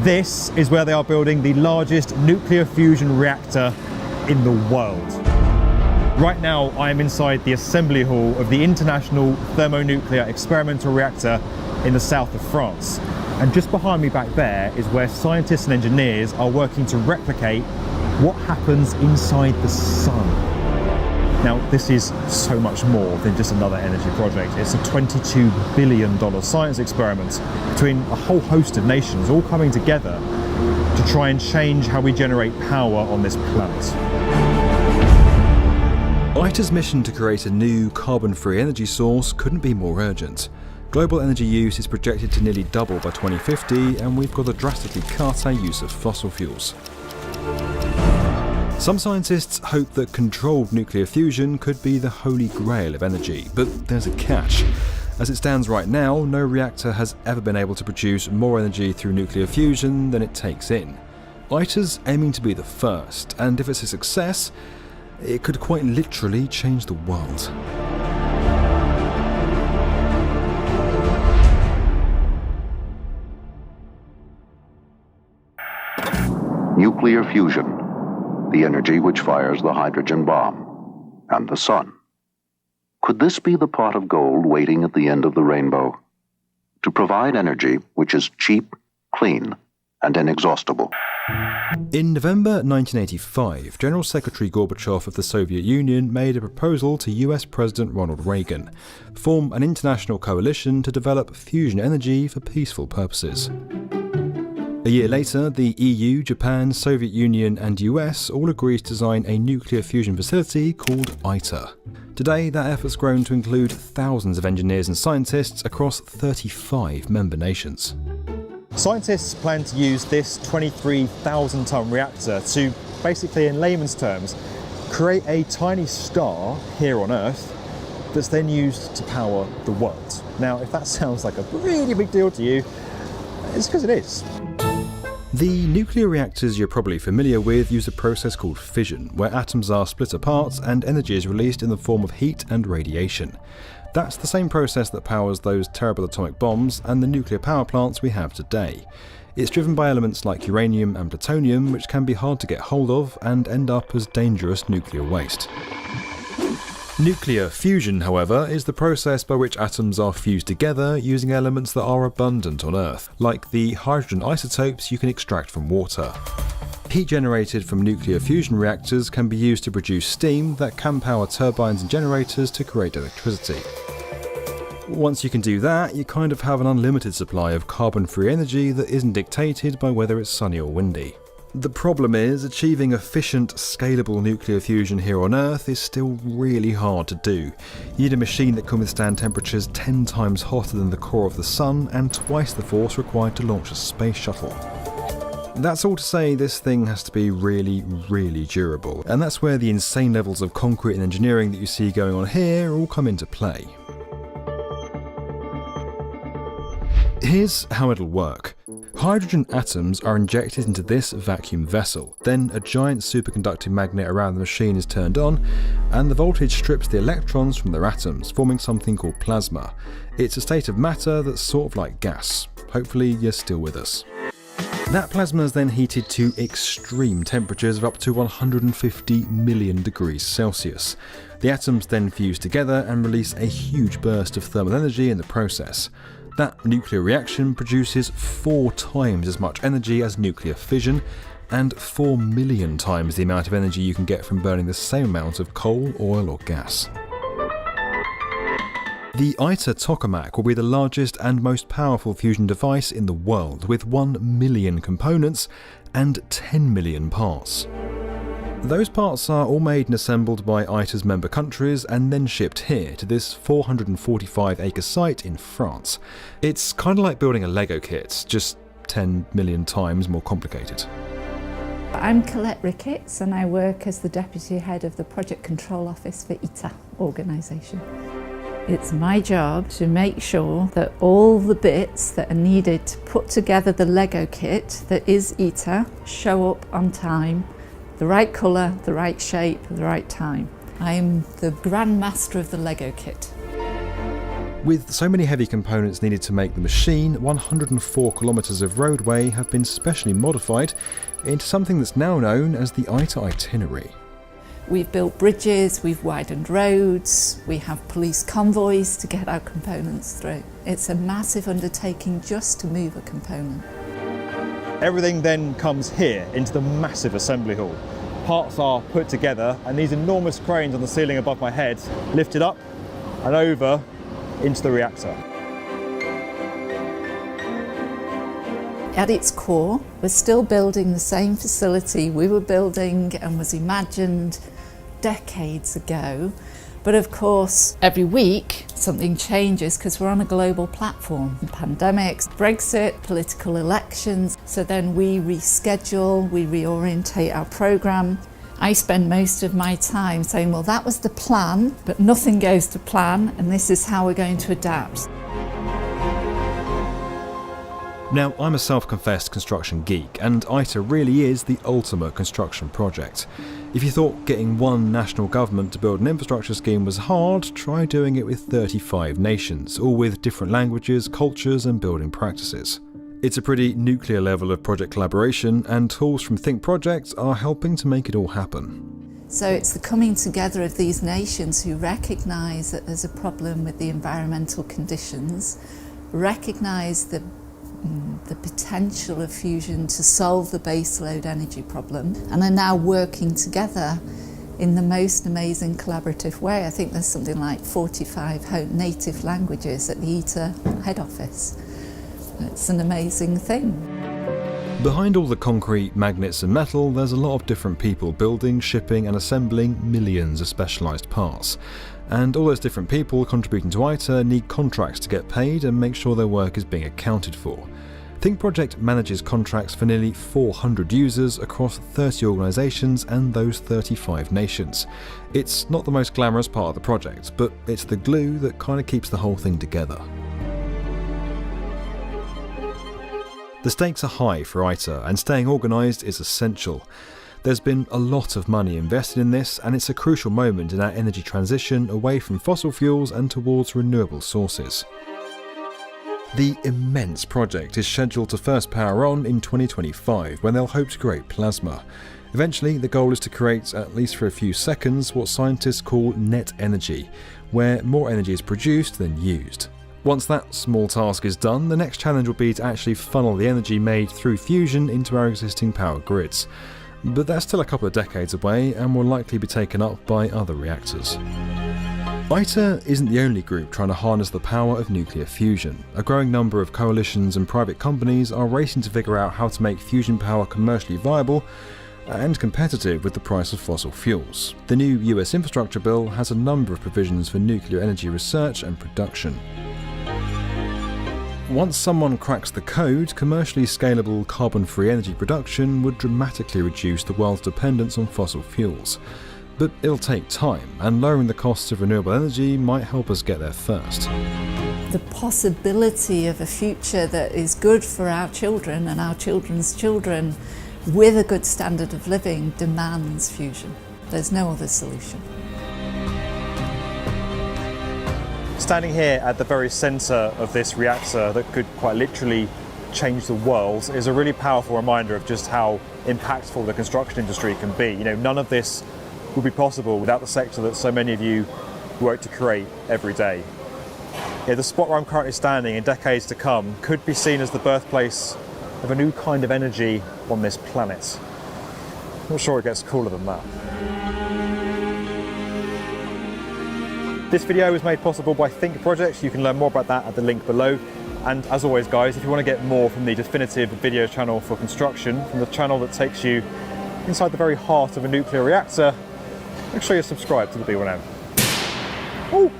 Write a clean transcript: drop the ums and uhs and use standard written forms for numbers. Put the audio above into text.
This is where they are building the largest nuclear fusion reactor in the world. Right now, I am inside the assembly hall of the International Thermonuclear Experimental Reactor in the south of France. And just behind me back there is where scientists and engineers are working to replicate what happens inside the sun. Now, this is so much more than just another energy project. It's a $22 billion science experiment between a whole host of nations all coming together to try and change how we generate power on this planet. ITER's mission to create a new carbon-free energy source couldn't be more urgent. Global energy use is projected to nearly double by 2050, and we've got to drastically cut our use of fossil fuels. Some scientists hope that controlled nuclear fusion could be the holy grail of energy, but there's a catch. As it stands right now, no reactor has ever been able to produce more energy through nuclear fusion than it takes in. ITER's aiming to be the first, and if it's a success, it could quite literally change the world. Nuclear fusion, the energy which fires the hydrogen bomb, and the sun. Could this be the pot of gold waiting at the end of the rainbow? To provide energy which is cheap, clean, and inexhaustible. In November 1985, General Secretary Gorbachev of the Soviet Union made a proposal to US President Ronald Reagan, form an international coalition to develop fusion energy for peaceful purposes. A year later, the EU, Japan, Soviet Union and US all agreed to design a nuclear fusion facility called ITER. Today, that effort's grown to include thousands of engineers and scientists across 35 member nations. Scientists plan to use this 23,000-ton reactor to, basically in layman's terms, create a tiny star here on Earth that's then used to power the world. Now, if that sounds like a really big deal to you, it's because it is. The nuclear reactors you're probably familiar with use a process called fission, where atoms are split apart and energy is released in the form of heat and radiation. That's the same process that powers those terrible atomic bombs and the nuclear power plants we have today. It's driven by elements like uranium and plutonium, which can be hard to get hold of and end up as dangerous nuclear waste. Nuclear fusion, however, is the process by which atoms are fused together using elements that are abundant on Earth, like the hydrogen isotopes you can extract from water. Heat generated from nuclear fusion reactors can be used to produce steam that can power turbines and generators to create electricity. Once you can do that, you kind of have an unlimited supply of carbon-free energy that isn't dictated by whether it's sunny or windy. The problem is, achieving efficient, scalable nuclear fusion here on Earth is still really hard to do. You need a machine that can withstand temperatures 10 times hotter than the core of the Sun and twice the force required to launch a space shuttle. That's all to say this thing has to be really, really durable, and that's where the insane levels of concrete and engineering that you see going on here all come into play. Here's how it'll work. Hydrogen atoms are injected into this vacuum vessel, then a giant superconducting magnet around the machine is turned on, and the voltage strips the electrons from their atoms, forming something called plasma. It's a state of matter that's sort of like gas. Hopefully you're still with us. That plasma is then heated to extreme temperatures of up to 150 million degrees Celsius. The atoms then fuse together and release a huge burst of thermal energy in the process. That nuclear reaction produces 4 times as much energy as nuclear fission, and 4 million times the amount of energy you can get from burning the same amount of coal, oil or gas. The ITER tokamak will be the largest and most powerful fusion device in the world, with 1 million components and 10 million parts. Those parts are all made and assembled by ITER's member countries and then shipped here to this 445-acre site in France. It's kind of like building a Lego kit, just 10 million times more complicated. I'm Colette Ricketts and I work as the Deputy Head of the Project Control Office for ITER organisation. It's my job to make sure that all the bits that are needed to put together the Lego kit that is ITER show up on time, the right colour, the right shape, the right time. I'm the Grand Master of the Lego kit. With so many heavy components needed to make the machine, 104 kilometres of roadway have been specially modified into something that's now known as the ITER itinerary. We've built bridges, we've widened roads, we have police convoys to get our components through. It's a massive undertaking just to move a component. Everything then comes here into the massive assembly hall. Parts are put together and these enormous cranes on the ceiling above my head lift it up and over into the reactor. At its core, we're still building the same facility we were building and was imagined decades ago. But of course, every week something changes because we're on a global platform. Pandemics, Brexit, political elections. So then we reschedule, we reorientate our programme. I spend most of my time saying, well, that was the plan, but nothing goes to plan, and this is how we're going to adapt. Now, I'm a self-confessed construction geek, and ITER really is the ultimate construction project. If you thought getting one national government to build an infrastructure scheme was hard, try doing it with 35 nations, all with different languages, cultures and building practices. It's a pretty nuclear level of project collaboration, and tools from Think Projects are helping to make it all happen. So it's the coming together of these nations who recognise that there's a problem with the environmental conditions, recognise the potential of fusion to solve the baseload energy problem, and are now working together in the most amazing collaborative way. I think there's something like 45 native languages at the ITER head office. It's an amazing thing. Behind all the concrete, magnets and metal, there's a lot of different people building, shipping and assembling millions of specialised parts. And all those different people contributing to ITER need contracts to get paid and make sure their work is being accounted for. Think Project manages contracts for nearly 400 users across 30 organisations and those 35 nations. It's not the most glamorous part of the project, but it's the glue that kind of keeps the whole thing together. The stakes are high for ITER, and staying organised is essential. There's been a lot of money invested in this, and it's a crucial moment in our energy transition away from fossil fuels and towards renewable sources. The immense project is scheduled to first power on in 2025, when they'll hope to create plasma. Eventually, the goal is to create, at least for a few seconds, what scientists call net energy, where more energy is produced than used. Once that small task is done, the next challenge will be to actually funnel the energy made through fusion into our existing power grids. But that's still a couple of decades away and will likely be taken up by other reactors. ITER isn't the only group trying to harness the power of nuclear fusion. A growing number of coalitions and private companies are racing to figure out how to make fusion power commercially viable and competitive with the price of fossil fuels. The new US infrastructure bill has a number of provisions for nuclear energy research and production. Once someone cracks the code, commercially scalable carbon-free energy production would dramatically reduce the world's dependence on fossil fuels. But it'll take time, and lowering the costs of renewable energy might help us get there first. The possibility of a future that is good for our children and our children's children with a good standard of living demands fusion. There's no other solution. Standing here at the very centre of this reactor that could quite literally change the world is a really powerful reminder of just how impactful the construction industry can be. You know, none of this would be possible without the sector that so many of you work to create every day. Yeah, the spot where I'm currently standing in decades to come could be seen as the birthplace of a new kind of energy on this planet. I'm not sure it gets cooler than that. This video was made possible by Think Projects. You can learn more about that at the link below. And as always guys, if you want to get more from the definitive video channel for construction, from the channel that takes you inside the very heart of a nuclear reactor, make sure you're subscribed to the B1M. Ooh.